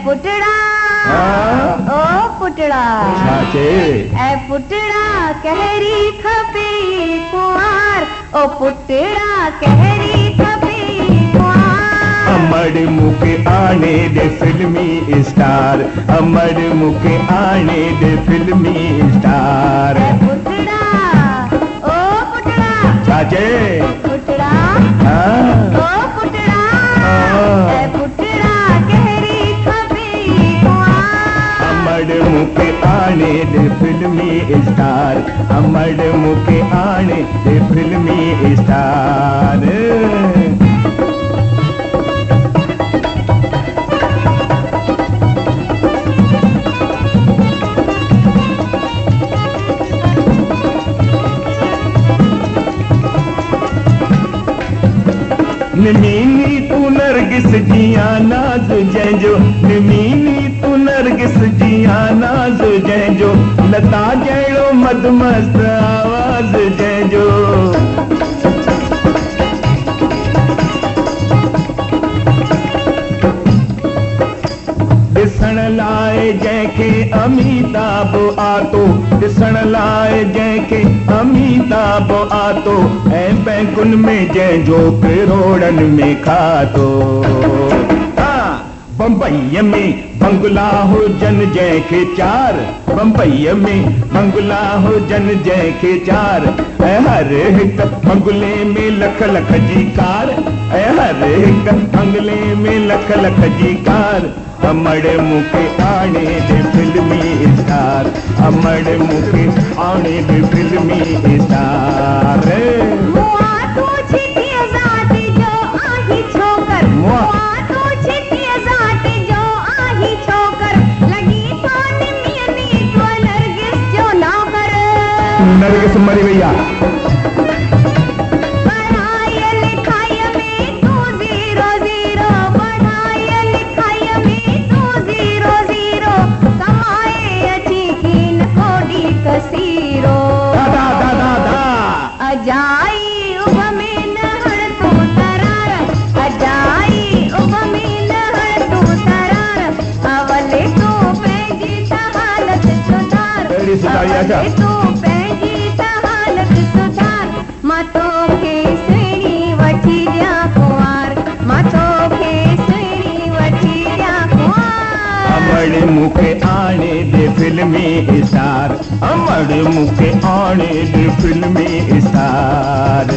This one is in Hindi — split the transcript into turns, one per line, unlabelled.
पुटड़ा ओ पुटड़ा ए पुटड़ा कहरी खपे कुंवार ओ पुटड़ा कहरी खपे कुंवार
अमर मुके आने दे फिल्मी स्टार अमर मुके आने दे फिल्मी स्टार
ए पुटड़ा ओ पुटड़ा
चाचे
पुटड़ा
हाँ
ओ पुटड़ा ए पुटड़ा कहरी खपे कुंवार
अमर मुके आने दे फिल्मी स्टार अमर मुके आने दे फिल्मी स्टार निमीनी तू नरगिस जिया नाज जंजो निमीनी तू नरगिस जिया नाज जंजो लता जड़ो मदमस्त आवाज जंजो दिसण लाए जंहिंखे अमिताभ आतो दिसण लाए जंहिंखे अमिताभ आतो ऐं बैंकुनि में जंहिंजो करोड़नि में खातो बम्बईअ में बंगला हुजनि जंहिंखे चार बम्बईअ में बंगला हुजनि जंहिंखे चार ऐं हर हिकु बंगले में लख लख जी कार ऐं हर हिकु बंगले में लख लख जी कार अमर मुके आने दे फिल्मी स्टार अमर मुके आने दे फिल्मी स्टार
मुआ तू छिटिया जात जो आही छोकर मुआ तू छिटिया जात जो आही छोकर लगी थान मियनी तो नरगिस जो नौकर
नरगिस मरी भैया
कसीरो
दादा दादा दा
अजाई उब में नहर तू तरार अजाई उब में नहर तू तरार अवले तू पंहिंजी हालत सुधार अवले तू पंहिंजी हालत सुधार मां तोखे सुहिणी वठी ॾियां कुंवार मां तोखे सुहिणी वठी ॾियां कुंवार
अमर मुके आने दे फिल्मी स्टार अमर मुके आने दे फिल्मी स्टार